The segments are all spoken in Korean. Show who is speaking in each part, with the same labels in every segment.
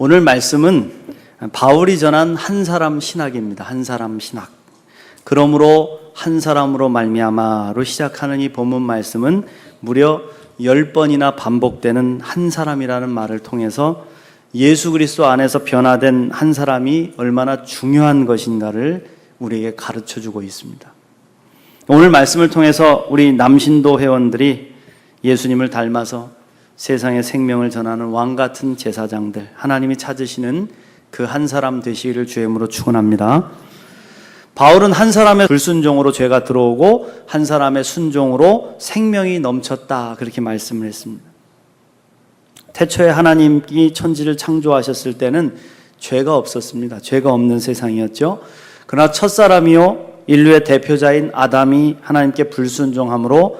Speaker 1: 오늘 말씀은 바울이 전한 한 사람 신학입니다. 한 사람 신학. 그러므로 한 사람으로 말미암아로 시작하는 이 본문 말씀은 무려 10번이나 반복되는 한 사람이라는 말을 통해서 예수 그리스도 안에서 변화된 한 사람이 얼마나 중요한 것인가를 우리에게 가르쳐주고 있습니다. 오늘 말씀을 통해서 우리 남신도 회원들이 예수님을 닮아서 세상에 생명을 전하는 왕같은 제사장들, 하나님이 찾으시는 그 한 사람 되시기를 주의 이름으로 축원합니다. 바울은 한 사람의 불순종으로 죄가 들어오고 한 사람의 순종으로 생명이 넘쳤다, 그렇게 말씀을 했습니다. 태초에 하나님이 천지를 창조하셨을 때는 죄가 없었습니다. 죄가 없는 세상이었죠. 그러나 첫사람이요 인류의 대표자인 아담이 하나님께 불순종함으로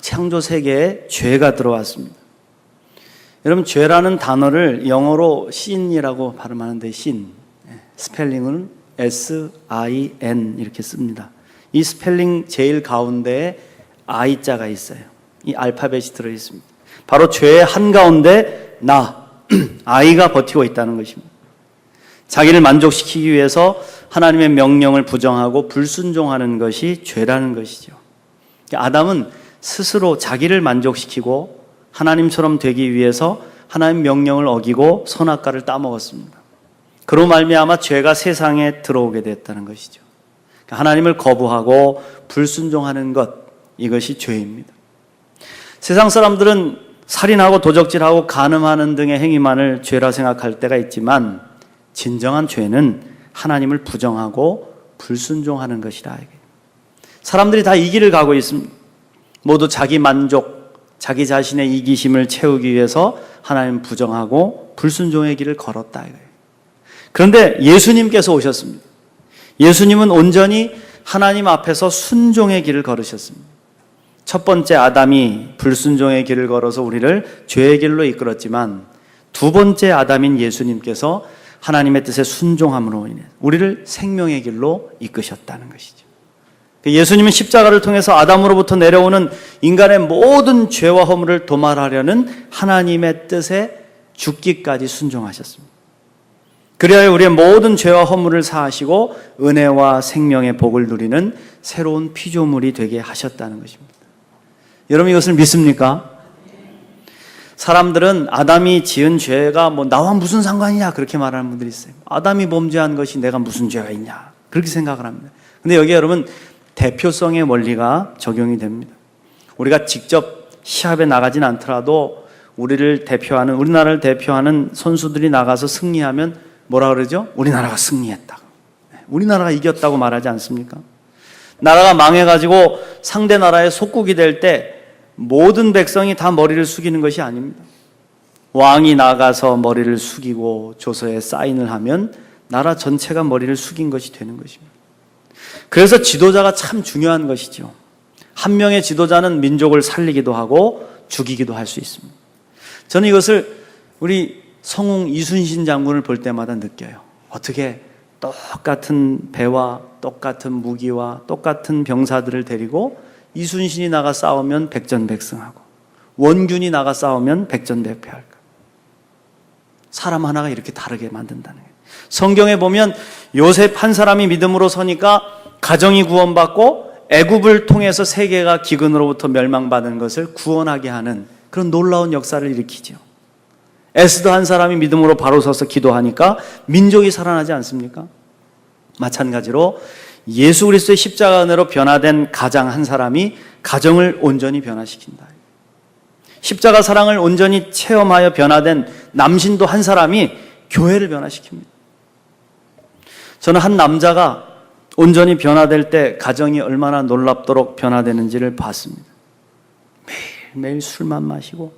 Speaker 1: 창조 세계에 죄가 들어왔습니다. 여러분, 죄라는 단어를 영어로 sin이라고 발음하는데 sin, 스펠링은 S-I-N 이렇게 씁니다. 이 스펠링 제일 가운데에 I자가 있어요. 이 알파벳이 들어있습니다. 바로 죄의 한가운데 나, I가 버티고 있다는 것입니다. 자기를 만족시키기 위해서 하나님의 명령을 부정하고 불순종하는 것이 죄라는 것이죠. 아담은 스스로 자기를 만족시키고 하나님처럼 되기 위해서 하나님 명령을 어기고 선악과를 따먹었습니다. 그로 말미암아 죄가 세상에 들어오게 됐다는 것이죠. 하나님을 거부하고 불순종하는 것, 이것이 죄입니다. 세상 사람들은 살인하고 도적질하고 간음하는 등의 행위만을 죄라 생각할 때가 있지만 진정한 죄는 하나님을 부정하고 불순종하는 것이라. 사람들이 다 이 길을 가고 있습니다. 모두 자기 만족, 자기 자신의 이기심을 채우기 위해서 하나님 부정하고 불순종의 길을 걸었다. 그런데 예수님께서 오셨습니다. 예수님은 온전히 하나님 앞에서 순종의 길을 걸으셨습니다. 첫 번째 아담이 불순종의 길을 걸어서 우리를 죄의 길로 이끌었지만 두 번째 아담인 예수님께서 하나님의 뜻에 순종함으로 인해 우리를 생명의 길로 이끄셨다는 것이죠. 예수님은 십자가를 통해서 아담으로부터 내려오는 인간의 모든 죄와 허물을 도말하려는 하나님의 뜻에 죽기까지 순종하셨습니다. 그리하여 우리의 모든 죄와 허물을 사하시고 은혜와 생명의 복을 누리는 새로운 피조물이 되게 하셨다는 것입니다. 여러분, 이것을 믿습니까? 사람들은 아담이 지은 죄가 나와 무슨 상관이냐, 그렇게 말하는 분들이 있어요. 아담이 범죄한 것이 내가 무슨 죄가 있냐, 그렇게 생각을 합니다. 근데 여기 여러분, 대표성의 원리가 적용이 됩니다. 우리가 직접 시합에 나가진 않더라도 우리나라를 대표하는 선수들이 나가서 승리하면 뭐라 그러죠? 우리나라가 승리했다, 우리나라가 이겼다고 말하지 않습니까? 나라가 망해가지고 상대 나라의 속국이 될 때 모든 백성이 다 머리를 숙이는 것이 아닙니다. 왕이 나가서 머리를 숙이고 조서에 사인을 하면 나라 전체가 머리를 숙인 것이 되는 것입니다. 그래서 지도자가 참 중요한 것이죠. 한 명의 지도자는 민족을 살리기도 하고 죽이기도 할 수 있습니다. 저는 이것을 우리 성웅 이순신 장군을 볼 때마다 느껴요. 어떻게 똑같은 배와 똑같은 무기와 똑같은 병사들을 데리고 이순신이 나가 싸우면 백전백승하고 원균이 나가 싸우면 백전백패할까? 사람 하나가 이렇게 다르게 만든다는 거예요. 성경에 보면 요셉 한 사람이 믿음으로 서니까 가정이 구원받고 애굽을 통해서 세계가 기근으로부터 멸망받은 것을 구원하게 하는 그런 놀라운 역사를 일으키죠. 에스더 한 사람이 믿음으로 바로 서서 기도하니까 민족이 살아나지 않습니까? 마찬가지로 예수 그리스도의 십자가 은혜로 변화된 가장 한 사람이 가정을 온전히 변화시킨다. 십자가 사랑을 온전히 체험하여 변화된 남신도 한 사람이 교회를 변화시킵니다. 저는 한 남자가 온전히 변화될 때 가정이 얼마나 놀랍도록 변화되는지를 봤습니다. 매일매일 술만 마시고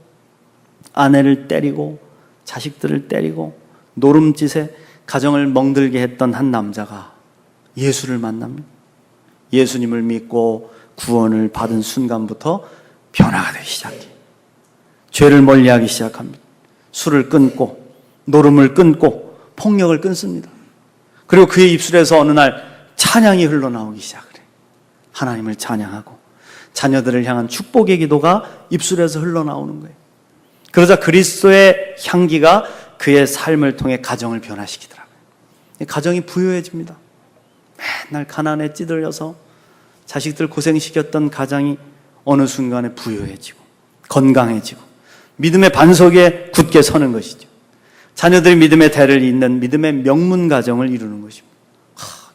Speaker 1: 아내를 때리고 자식들을 때리고 노름짓에 가정을 멍들게 했던 한 남자가 예수를 만납니다. 예수님을 믿고 구원을 받은 순간부터 변화가 되기 시작해요. 죄를 멀리하기 시작합니다. 술을 끊고 노름을 끊고 폭력을 끊습니다. 그리고 그의 입술에서 어느 날 찬양이 흘러나오기 시작을 해요. 하나님을 찬양하고 자녀들을 향한 축복의 기도가 입술에서 흘러나오는 거예요. 그러자 그리스도의 향기가 그의 삶을 통해 가정을 변화시키더라고요. 가정이 부유해집니다. 맨날 가난에 찌들려서 자식들 고생시켰던 가정이 어느 순간에 부유해지고 건강해지고 믿음의 반석에 굳게 서는 것이죠. 자녀들이 믿음의 대를 잇는 믿음의 명문 가정을 이루는 것입니다.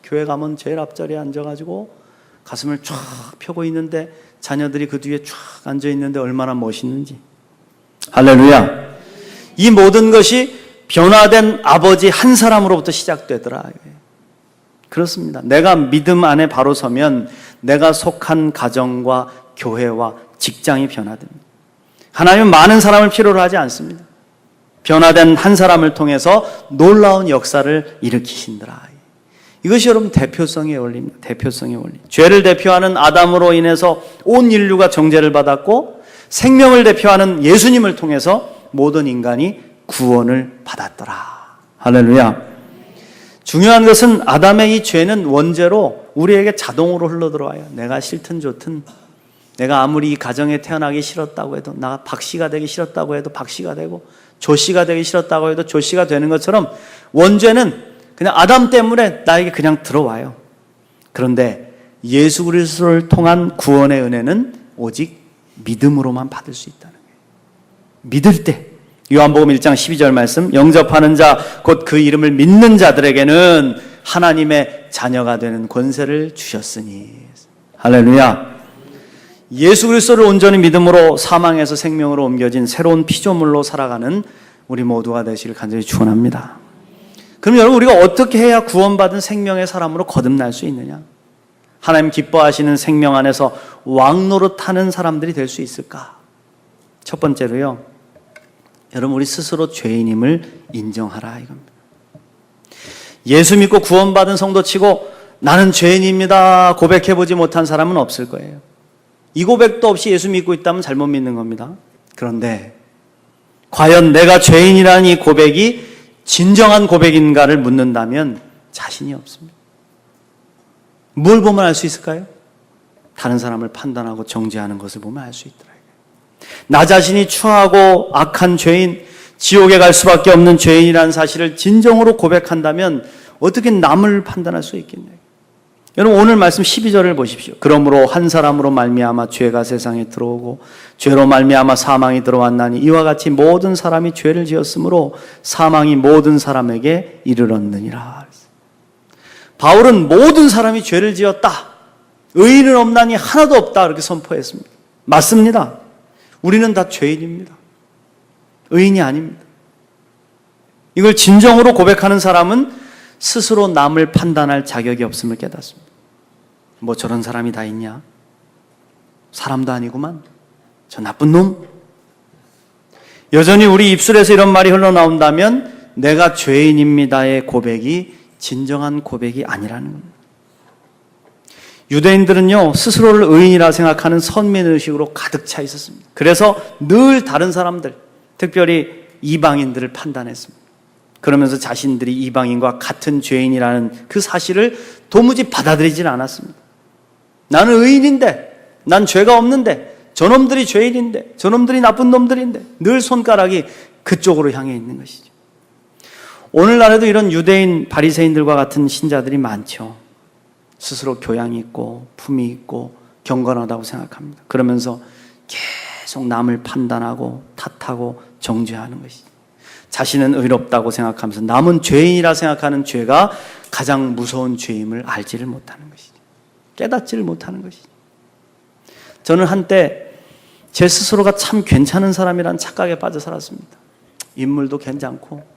Speaker 1: 교회 가면 제일 앞자리에 앉아가지고 가슴을 쫙 펴고 있는데 자녀들이 그 뒤에 쫙 앉아 있는데 얼마나 멋있는지. 할렐루야. 이 모든 것이 변화된 아버지 한 사람으로부터 시작되더라. 그렇습니다. 내가 믿음 안에 바로 서면 내가 속한 가정과 교회와 직장이 변화됩니다. 하나님은 많은 사람을 필요로 하지 않습니다. 변화된 한 사람을 통해서 놀라운 역사를 일으키신다라. 이것이 여러분 대표성의 원리입니다. 대표성의 원리. 죄를 대표하는 아담으로 인해서 온 인류가 정죄를 받았고 생명을 대표하는 예수님을 통해서 모든 인간이 구원을 받았더라. 할렐루야. 중요한 것은 아담의 이 죄는 원죄로 우리에게 자동으로 흘러들어와요. 내가 싫든 좋든, 내가 아무리 이 가정에 태어나기 싫었다고 해도, 나 박씨가 되기 싫었다고 해도 박씨가 되고, 조씨가 되기 싫었다고 해도 조씨가 되는 것처럼 원죄는 그냥 아담 때문에 나에게 그냥 들어와요. 그런데 예수 그리스도를 통한 구원의 은혜는 오직 믿음으로만 받을 수 있다는 거예요. 믿을 때. 요한복음 1장 12절 말씀, 영접하는 자 곧 그 이름을 믿는 자들에게는 하나님의 자녀가 되는 권세를 주셨으니. 할렐루야. 예수 그리스도를 온전히 믿음으로 사망에서 생명으로 옮겨진 새로운 피조물로 살아가는 우리 모두가 되시길 간절히 축원합니다. 그럼 여러분, 우리가 어떻게 해야 구원받은 생명의 사람으로 거듭날 수 있느냐? 하나님 기뻐하시는 생명 안에서 왕노릇하는 사람들이 될 수 있을까? 첫 번째로요, 여러분, 우리 스스로 죄인임을 인정하라 이겁니다. 예수 믿고 구원받은 성도치고 나는 죄인입니다 고백해보지 못한 사람은 없을 거예요. 이 고백도 없이 예수 믿고 있다면 잘못 믿는 겁니다. 그런데 과연 내가 죄인이라는 이 고백이 진정한 고백인가를 묻는다면 자신이 없습니다. 뭘 보면 알 수 있을까요? 다른 사람을 판단하고 정죄하는 것을 보면 알 수 있더라고요. 나 자신이 추하고 악한 죄인, 지옥에 갈 수밖에 없는 죄인이라는 사실을 진정으로 고백한다면 어떻게 남을 판단할 수 있겠냐고요. 여러분, 오늘 말씀 12절을 보십시오. 그러므로 한 사람으로 말미암아 죄가 세상에 들어오고 죄로 말미암아 사망이 들어왔나니 이와 같이 모든 사람이 죄를 지었으므로 사망이 모든 사람에게 이르렀느니라. 바울은 모든 사람이 죄를 지었다, 의인은 없나니 하나도 없다, 이렇게 선포했습니다. 맞습니다. 우리는 다 죄인입니다. 의인이 아닙니다. 이걸 진정으로 고백하는 사람은 스스로 남을 판단할 자격이 없음을 깨닫습니다. 뭐 저런 사람이 다 있냐? 사람도 아니구만. 저 나쁜 놈. 여전히 우리 입술에서 이런 말이 흘러나온다면 내가 죄인입니다의 고백이 진정한 고백이 아니라는 겁니다. 유대인들은요, 스스로를 의인이라 생각하는 선민의식으로 가득 차 있었습니다. 그래서 늘 다른 사람들, 특별히 이방인들을 판단했습니다. 그러면서 자신들이 이방인과 같은 죄인이라는 그 사실을 도무지 받아들이질 않았습니다. 나는 의인인데, 난 죄가 없는데, 저놈들이 죄인인데, 저놈들이 나쁜 놈들인데, 늘 손가락이 그쪽으로 향해 있는 것이죠. 오늘날에도 이런 유대인 바리새인들과 같은 신자들이 많죠. 스스로 교양이 있고 품이 있고 경건하다고 생각합니다. 그러면서 계속 남을 판단하고 탓하고 정죄하는 것이죠. 자신은 의롭다고 생각하면서 남은 죄인이라 생각하는 죄가 가장 무서운 죄임을 알지를 못하는 것이죠. 깨닫지를 못하는 것이죠. 저는 한때 제 스스로가 참 괜찮은 사람이라는 착각에 빠져 살았습니다. 인물도 괜찮고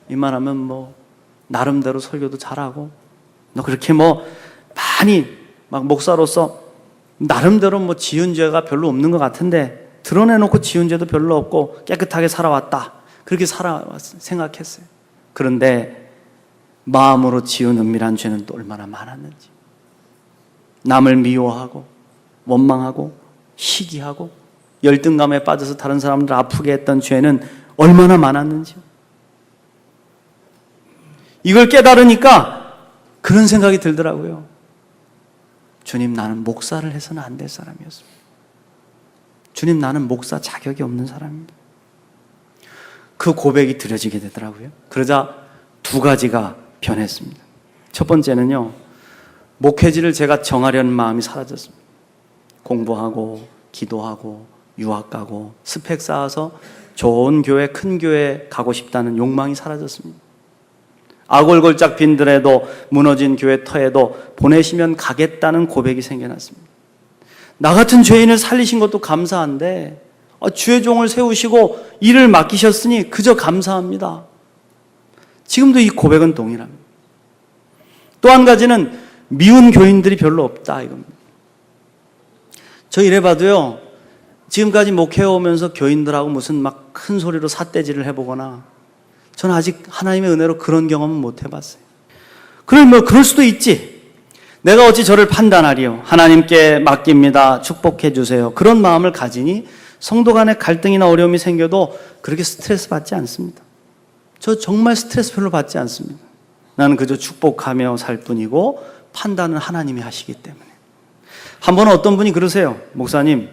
Speaker 1: 이만하면 뭐 나름대로 설교도 잘하고 너 그렇게 뭐 많이 막 목사로서 나름대로 뭐 지은 죄가 별로 없는 것 같은데 드러내놓고 지은 죄도 별로 없고 깨끗하게 살아왔다, 그렇게 생각했어요. 그런데 마음으로 지은 은밀한 죄는 또 얼마나 많았는지, 남을 미워하고 원망하고 시기하고 열등감에 빠져서 다른 사람들 아프게 했던 죄는 얼마나 많았는지요. 이걸 깨달으니까 그런 생각이 들더라고요. 주님, 나는 목사를 해서는 안 될 사람이었습니다. 주님, 나는 목사 자격이 없는 사람입니다. 그 고백이 드려지게 되더라고요. 그러자 두 가지가 변했습니다. 첫 번째는요, 목회지를 제가 정하려는 마음이 사라졌습니다. 공부하고 기도하고 유학 가고 스펙 쌓아서 좋은 교회, 큰 교회 가고 싶다는 욕망이 사라졌습니다. 아골골짝 빈들에도 무너진 교회 터에도 보내시면 가겠다는 고백이 생겨났습니다. 나 같은 죄인을 살리신 것도 감사한데 주의 종을 세우시고 일을 맡기셨으니 그저 감사합니다. 지금도 이 고백은 동일합니다. 또 한 가지는 미운 교인들이 별로 없다 이겁니다. 저 이래봐도요, 지금까지 목회해 오면서 교인들하고 무슨 막 큰 소리로 삿대질을 해보거나, 저는 아직 하나님의 은혜로 그런 경험은 못 해봤어요. 그럴 수도 있지. 내가 어찌 저를 판단하리요. 하나님께 맡깁니다. 축복해 주세요. 그런 마음을 가지니 성도 간에 갈등이나 어려움이 생겨도 그렇게 스트레스 받지 않습니다. 저 정말 스트레스 별로 받지 않습니다. 나는 그저 축복하며 살 뿐이고 판단은 하나님이 하시기 때문에. 한 번은 어떤 분이 그러세요. 목사님,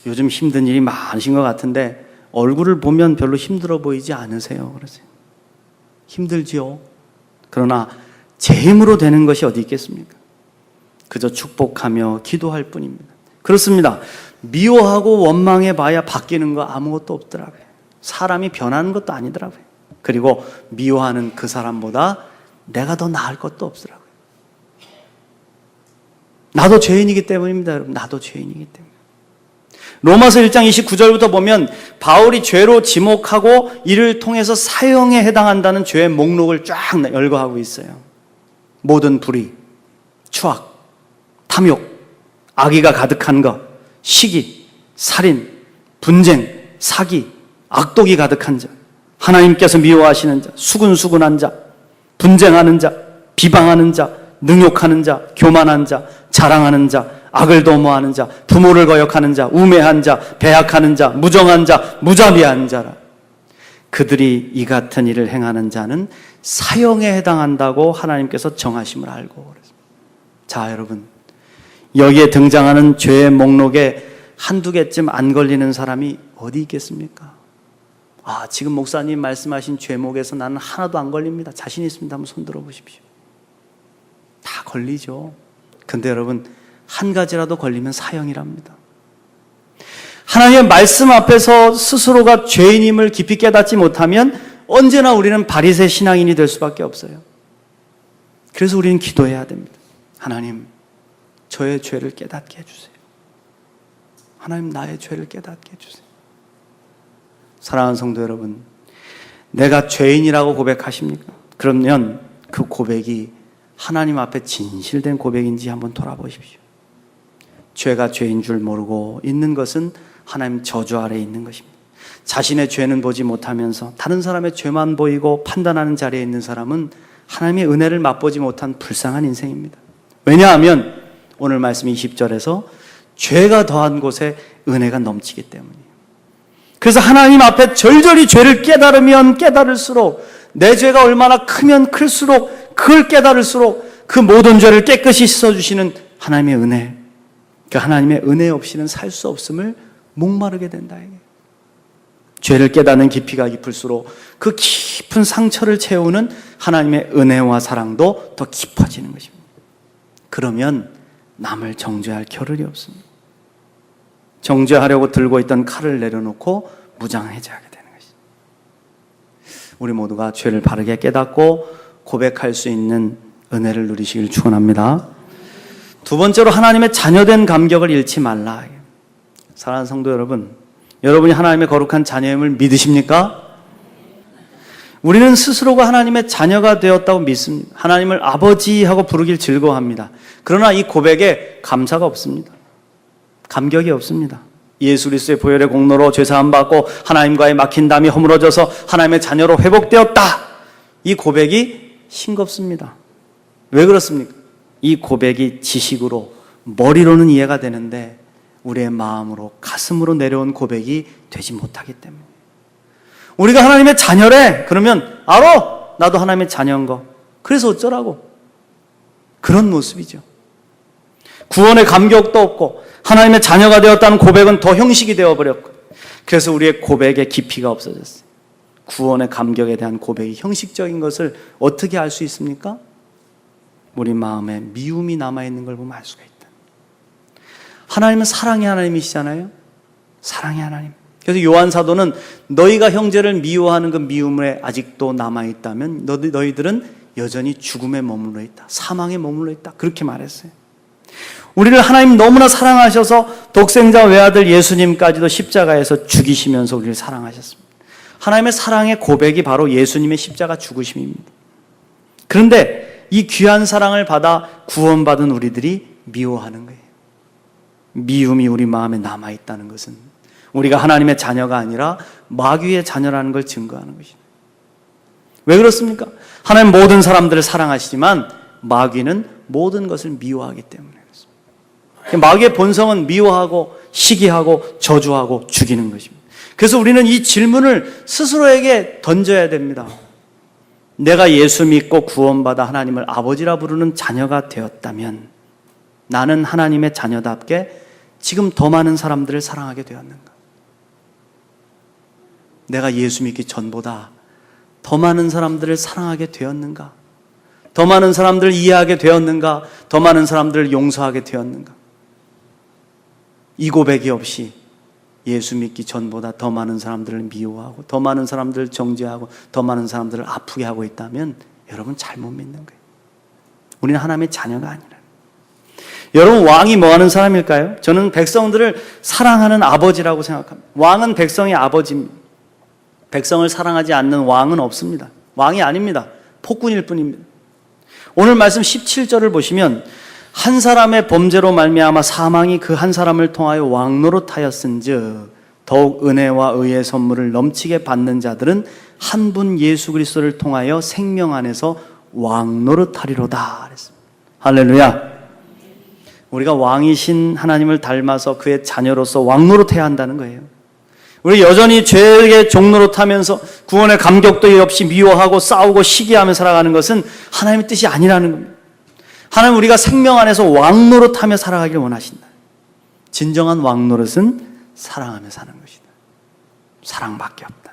Speaker 1: 요즘 힘든 일이 많으신 것 같은데 얼굴을 보면 별로 힘들어 보이지 않으세요? 그러세요. 힘들지요. 그러나 제 힘으로 되는 것이 어디 있겠습니까? 그저 축복하며 기도할 뿐입니다. 그렇습니다. 미워하고 원망해 봐야 바뀌는 거 아무것도 없더라고요. 사람이 변하는 것도 아니더라고요. 그리고 미워하는 그 사람보다 내가 더 나을 것도 없더라고요. 나도 죄인이기 때문입니다, 여러분. 나도 죄인이기 때문에. 로마서 1장 29절부터 보면 바울이 죄로 지목하고 이를 통해서 사형에 해당한다는 죄의 목록을 쫙 열거하고 있어요. 모든 불의, 추악, 탐욕, 악의가 가득한 것, 시기, 살인, 분쟁, 사기, 악독이 가득한 자, 하나님께서 미워하시는 자, 수근수근한 자, 분쟁하는 자, 비방하는 자, 능욕하는 자, 교만한 자, 자랑하는 자, 악을 도모하는 자, 부모를 거역하는 자, 우매한 자, 배약하는 자, 무정한 자, 무자비한 자라. 그들이 이 같은 일을 행하는 자는 사형에 해당한다고 하나님께서 정하심을 알고 그랬습니다. 자, 여러분, 여기에 등장하는 죄의 목록에 한두 개쯤 안 걸리는 사람이 어디 있겠습니까? 지금 목사님 말씀하신 죄목에서 나는 하나도 안 걸립니다. 자신 있습니다. 한번 손 들어보십시오. 다 걸리죠. 근데 여러분, 한 가지라도 걸리면 사형이랍니다. 하나님의 말씀 앞에서 스스로가 죄인임을 깊이 깨닫지 못하면 언제나 우리는 바리새 신앙인이 될 수밖에 없어요. 그래서 우리는 기도해야 됩니다. 하나님, 저의 죄를 깨닫게 해주세요. 하나님, 나의 죄를 깨닫게 해주세요. 사랑하는 성도 여러분, 내가 죄인이라고 고백하십니까? 그러면 그 고백이 하나님 앞에 진실된 고백인지 한번 돌아보십시오. 죄가 죄인 줄 모르고 있는 것은 하나님 저주 아래에 있는 것입니다. 자신의 죄는 보지 못하면서 다른 사람의 죄만 보이고 판단하는 자리에 있는 사람은 하나님의 은혜를 맛보지 못한 불쌍한 인생입니다. 왜냐하면 오늘 말씀 20절에서 죄가 더한 곳에 은혜가 넘치기 때문이에요. 그래서 하나님 앞에 절절히 죄를 깨달으면 깨달을수록, 내 죄가 얼마나 크면 클수록, 그걸 깨달을수록 그 모든 죄를 깨끗이 씻어주시는 하나님의 은혜, 그 하나님의 은혜 없이는 살 수 없음을 목마르게 된다. 죄를 깨닫는 깊이가 깊을수록 그 깊은 상처를 채우는 하나님의 은혜와 사랑도 더 깊어지는 것입니다. 그러면 남을 정죄할 겨를이 없습니다. 정죄하려고 들고 있던 칼을 내려놓고 무장해제하게 되는 것입니다. 우리 모두가 죄를 바르게 깨닫고 고백할 수 있는 은혜를 누리시길 축원합니다. 두 번째로 하나님의 자녀된 감격을 잃지 말라. 사랑하는 성도 여러분, 여러분이 하나님의 거룩한 자녀임을 믿으십니까? 우리는 스스로가 하나님의 자녀가 되었다고 믿습니다. 하나님을 아버지하고 부르길 즐거워합니다. 그러나 이 고백에 감사가 없습니다. 감격이 없습니다. 예수 그리스도의 보혈의 공로로 죄사함 받고 하나님과의 막힌 담이 허물어져서 하나님의 자녀로 회복되었다. 이 고백이 싱겁습니다. 왜 그렇습니까? 이 고백이 지식으로, 머리로는 이해가 되는데 우리의 마음으로, 가슴으로 내려온 고백이 되지 못하기 때문에. 우리가 하나님의 자녀래. 그러면 알아, 나도 하나님의 자녀인 거. 그래서 어쩌라고. 그런 모습이죠. 구원의 감격도 없고 하나님의 자녀가 되었다는 고백은 더 형식이 되어버렸고, 그래서 우리의 고백의 깊이가 없어졌어요. 구원의 감격에 대한 고백이 형식적인 것을 어떻게 알 수 있습니까? 우리 마음에 미움이 남아있는 걸 보면 알 수가 있다. 하나님은 사랑의 하나님이시잖아요. 사랑의 하나님. 그래서 요한 사도는 너희가 형제를 미워하는 그 미움에 아직도 남아있다면 너희들은 여전히 죽음에 머물러 있다. 사망에 머물러 있다. 그렇게 말했어요. 우리를 하나님 너무나 사랑하셔서 독생자 외아들 예수님까지도 십자가에서 죽이시면서 우리를 사랑하셨습니다. 하나님의 사랑의 고백이 바로 예수님의 십자가 죽으심입니다. 그런데 이 귀한 사랑을 받아 구원받은 우리들이 미워하는 거예요. 미움이 우리 마음에 남아있다는 것은 우리가 하나님의 자녀가 아니라 마귀의 자녀라는 걸 증거하는 것입니다. 왜 그렇습니까? 하나님 모든 사람들을 사랑하시지만 마귀는 모든 것을 미워하기 때문에 그렇습니다. 마귀의 본성은 미워하고 시기하고 저주하고 죽이는 것입니다. 그래서 우리는 이 질문을 스스로에게 던져야 됩니다. 내가 예수 믿고 구원받아 하나님을 아버지라 부르는 자녀가 되었다면 나는 하나님의 자녀답게 지금 더 많은 사람들을 사랑하게 되었는가? 내가 예수 믿기 전보다 더 많은 사람들을 사랑하게 되었는가? 더 많은 사람들을 이해하게 되었는가? 더 많은 사람들을 용서하게 되었는가? 이 고백이 없이 예수 믿기 전보다 더 많은 사람들을 미워하고 더 많은 사람들을 정죄하고 더 많은 사람들을 아프게 하고 있다면 여러분 잘못 믿는 거예요. 우리는 하나님의 자녀가 아니라. 여러분 왕이 뭐 하는 사람일까요? 저는 백성들을 사랑하는 아버지라고 생각합니다. 왕은 백성의 아버지입니다. 백성을 사랑하지 않는 왕은 없습니다. 왕이 아닙니다. 폭군일 뿐입니다. 오늘 말씀 17절을 보시면 한 사람의 범죄로 말미암아 사망이 그 한 사람을 통하여 왕노릇하였은즉 더욱 은혜와 의의 선물을 넘치게 받는 자들은 한 분 예수 그리스도를 통하여 생명 안에서 왕노릇하리로다 그랬습니다. 할렐루야. 우리가 왕이신 하나님을 닮아서 그의 자녀로서 왕노릇해야 한다는 거예요. 우리 여전히 죄의 종노릇하면서 구원의 감격도 없이 미워하고 싸우고 시기하며 살아가는 것은 하나님의 뜻이 아니라는 겁니다. 하나님 우리가 생명 안에서 왕노릇하며 살아가길 원하신다. 진정한 왕노릇은 사랑하며 사는 것이다. 사랑밖에 없다.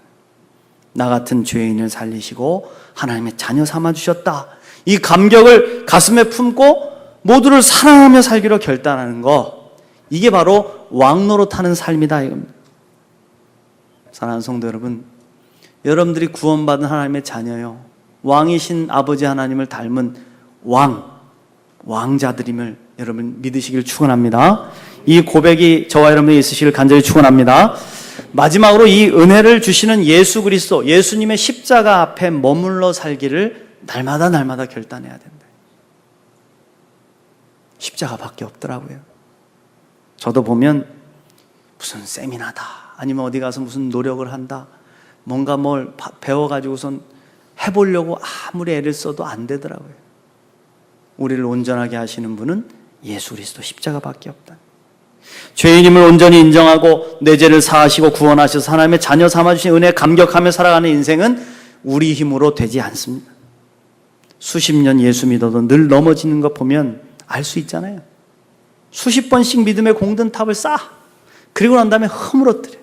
Speaker 1: 나 같은 죄인을 살리시고 하나님의 자녀 삼아주셨다. 이 감격을 가슴에 품고 모두를 사랑하며 살기로 결단하는 거, 이게 바로 왕노릇하는 삶이다 이겁니다. 사랑하는 성도 여러분, 여러분들이 구원받은 하나님의 자녀요, 왕이신 아버지 하나님을 닮은 왕자들임을 여러분 믿으시길 축원합니다. 이 고백이 저와 여러분이 있으시길 간절히 축원합니다. 마지막으로 이 은혜를 주시는 예수 그리스도, 예수님의 십자가 앞에 머물러 살기를 날마다 결단해야 된다. 십자가밖에 없더라고요. 저도 보면 무슨 세미나다, 아니면 어디 가서 무슨 노력을 한다, 뭔가 뭘 배워가지고선 해보려고 아무리 애를 써도 안 되더라고요. 우리를 온전하게 하시는 분은 예수 그리스도 십자가밖에 없다. 죄인임을 온전히 인정하고 내 죄를 사하시고 구원하셔서 하나님의 자녀 삼아주신 은혜에 감격하며 살아가는 인생은 우리 힘으로 되지 않습니다. 수십 년 예수 믿어도 늘 넘어지는 것 보면 알 수 있잖아요. 수십 번씩 믿음의 공든탑을 쌓아. 그리고 난 다음에 허물어뜨려.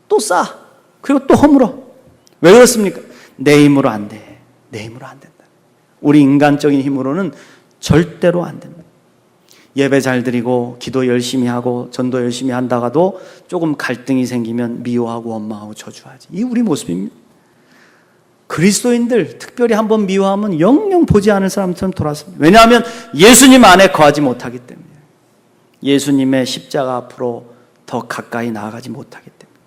Speaker 1: 또 쌓아. 그리고 또 허물어. 왜 그렇습니까? 내 힘으로 안 돼. 내 힘으로 안 된다. 우리 인간적인 힘으로는 절대로 안 됩니다. 예배 잘 드리고 기도 열심히 하고 전도 열심히 한다가도 조금 갈등이 생기면 미워하고 원망하고 저주하지. 이 우리 모습입니다. 그리스도인들 특별히 한번 미워하면 영영 보지 않을 사람처럼 돌아섭니다. 왜냐하면 예수님 안에 거하지 못하기 때문에, 예수님의 십자가 앞으로 더 가까이 나아가지 못하기 때문에.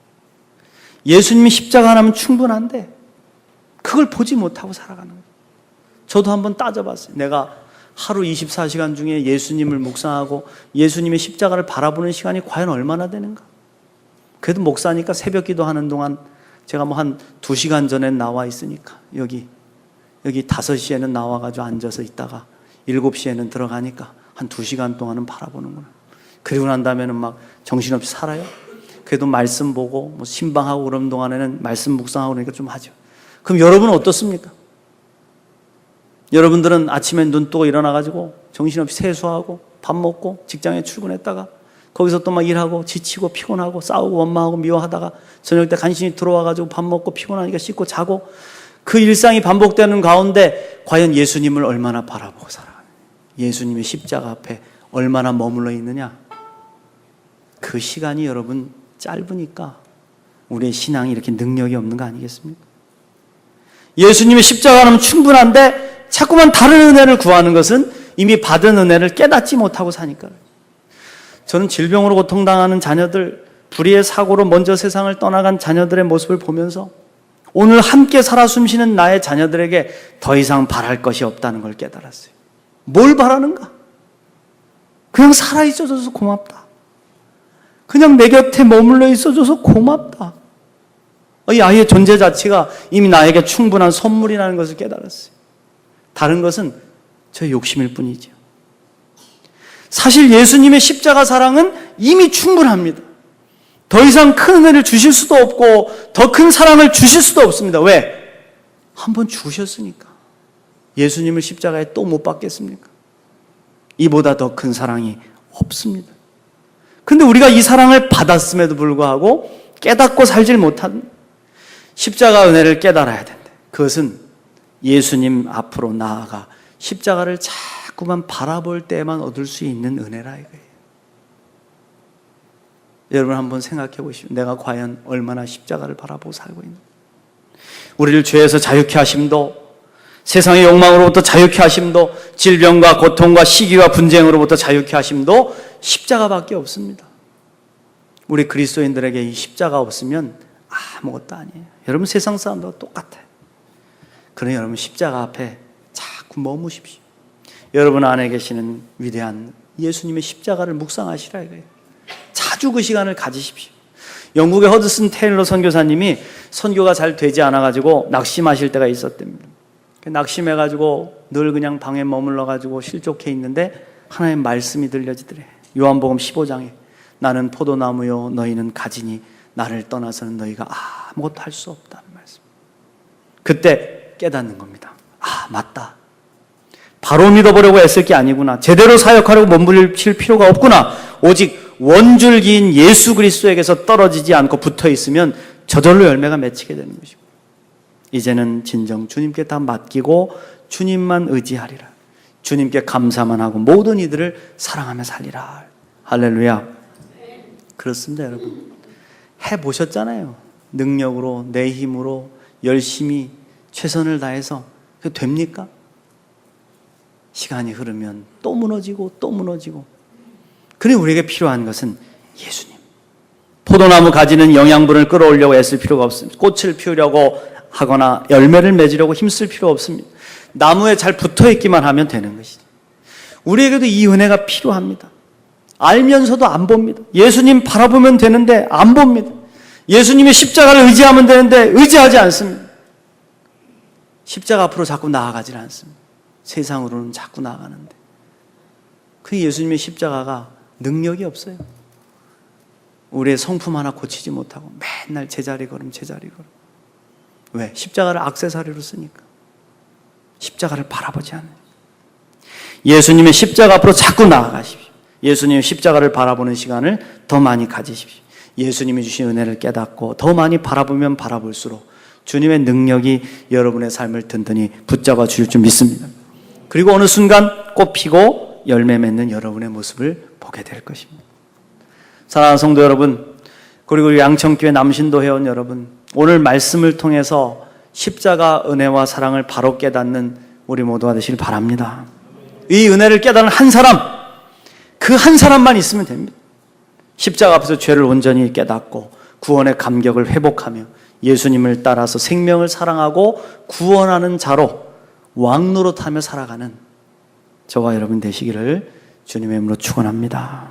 Speaker 1: 예수님이 십자가 하나면 충분한데 그걸 보지 못하고 살아가는 거예요. 저도 한번 따져봤어요. 내가 하루 24시간 중에 예수님을 묵상하고 예수님의 십자가를 바라보는 시간이 과연 얼마나 되는가? 그래도 목사니까 새벽 기도하는 동안 제가 뭐 한 2시간 전에 나와 있으니까 여기 5시에는 나와가지고 앉아서 있다가 7시에는 들어가니까 한 2시간 동안은 바라보는구나. 그리고 난 다음에는 막 정신없이 살아요. 그래도 말씀 보고 뭐 신방하고 그런 동안에는 말씀 묵상하고 그러니까 좀 하죠. 그럼 여러분은 어떻습니까? 여러분들은 아침에 눈 뜨고 일어나가지고 정신없이 세수하고 밥 먹고 직장에 출근했다가 거기서 또 막 일하고 지치고 피곤하고 싸우고 원망하고 미워하다가 저녁 때 간신히 들어와가지고 밥 먹고 피곤하니까 씻고 자고 그 일상이 반복되는 가운데 과연 예수님을 얼마나 바라보고 살아가느냐, 예수님의 십자가 앞에 얼마나 머물러 있느냐. 그 시간이 여러분 짧으니까 우리의 신앙이 이렇게 능력이 없는 거 아니겠습니까? 예수님의 십자가는 충분한데 자꾸만 다른 은혜를 구하는 것은 이미 받은 은혜를 깨닫지 못하고 사니까. 저는 질병으로 고통당하는 자녀들, 불의의 사고로 먼저 세상을 떠나간 자녀들의 모습을 보면서 오늘 함께 살아 숨쉬는 나의 자녀들에게 더 이상 바랄 것이 없다는 걸 깨달았어요. 뭘 바라는가? 그냥 살아있어줘서 고맙다. 그냥 내 곁에 머물러 있어줘서 고맙다. 이 아이의 존재 자체가 이미 나에게 충분한 선물이라는 것을 깨달았어요. 다른 것은 저의 욕심일 뿐이죠. 사실 예수님의 십자가 사랑은 이미 충분합니다. 더 이상 큰 은혜를 주실 수도 없고 더 큰 사랑을 주실 수도 없습니다. 왜? 한번 주셨으니까. 예수님을 십자가에 또 못 박겠습니까? 이보다 더 큰 사랑이 없습니다. 근데 우리가 이 사랑을 받았음에도 불구하고 깨닫고 살질 못한 십자가 은혜를 깨달아야 된다. 그것은 예수님 앞으로 나아가 십자가를 자꾸만 바라볼 때만 얻을 수 있는 은혜라 이거예요. 여러분 한번 생각해 보십시오. 내가 과연 얼마나 십자가를 바라보고 살고 있는가. 우리를 죄에서 자유케 하심도, 세상의 욕망으로부터 자유케 하심도, 질병과 고통과 시기와 분쟁으로부터 자유케 하심도 십자가밖에 없습니다. 우리 그리스도인들에게 이 십자가 없으면 아무것도 아니에요. 여러분 세상 사람들과 똑같아요. 그러니 여러분 십자가 앞에 자꾸 머무십시오. 여러분 안에 계시는 위대한 예수님의 십자가를 묵상하시라 이거예요. 자주 그 시간을 가지십시오. 영국의 허드슨 테일러 선교사님이 선교가 잘 되지 않아가지고 낙심하실 때가 있었답니다. 낙심해가지고 늘 그냥 방에 머물러가지고 실족해 있는데 하나님의 말씀이 들려지더래. 요한복음 15장에 나는 포도나무요 너희는 가지니 나를 떠나서는 너희가 아무것도 할 수 없다는 말씀. 그때 깨닫는 겁니다. 맞다. 바로 믿어보려고 애쓸 게 아니구나. 제대로 사역하려고 몸부림칠 필요가 없구나. 오직 원줄기인 예수 그리스도에게서 떨어지지 않고 붙어 있으면 저절로 열매가 맺히게 되는 것이고, 이제는 진정 주님께 다 맡기고 주님만 의지하리라. 주님께 감사만 하고 모든 이들을 사랑하며 살리라. 할렐루야. 그렇습니다, 여러분. 해보셨잖아요. 능력으로, 내 힘으로 열심히 최선을 다해서. 그게 됩니까? 시간이 흐르면 또 무너지고 또 무너지고. 그래 우리에게 필요한 것은 예수님. 포도나무 가지는 영양분을 끌어올려고 애쓸 필요가 없습니다. 꽃을 피우려고 하거나 열매를 맺으려고 힘쓸 필요 없습니다. 나무에 잘 붙어있기만 하면 되는 것이죠. 우리에게도 이 은혜가 필요합니다. 알면서도 안 봅니다. 예수님 바라보면 되는데 안 봅니다. 예수님의 십자가를 의지하면 되는데 의지하지 않습니다. 십자가 앞으로 자꾸 나아가질 않습니다. 세상으로는 자꾸 나아가는데 그 예수님의 십자가가 능력이 없어요. 우리의 성품 하나 고치지 못하고 맨날 제자리 걸음 제자리 걸음. 왜? 십자가를 액세서리로 쓰니까. 십자가를 바라보지 않아요. 예수님의 십자가 앞으로 자꾸 나아가십시오. 예수님의 십자가를 바라보는 시간을 더 많이 가지십시오. 예수님이 주신 은혜를 깨닫고 더 많이 바라보면 바라볼수록 주님의 능력이 여러분의 삶을 든든히 붙잡아 주실 줄 믿습니다. 그리고 어느 순간 꽃 피고 열매 맺는 여러분의 모습을 보게 될 것입니다. 사랑하는 성도 여러분, 그리고 우리 양천교회 남신도 회원 여러분, 오늘 말씀을 통해서 십자가 은혜와 사랑을 바로 깨닫는 우리 모두가 되시길 바랍니다. 이 은혜를 깨닫는 한 사람, 그 한 사람만 있으면 됩니다. 십자가 앞에서 죄를 온전히 깨닫고 구원의 감격을 회복하며 예수님을 따라서 생명을 사랑하고 구원하는 자로 왕노릇하며 살아가는 저와 여러분 되시기를 주님의 이름으로 축원합니다.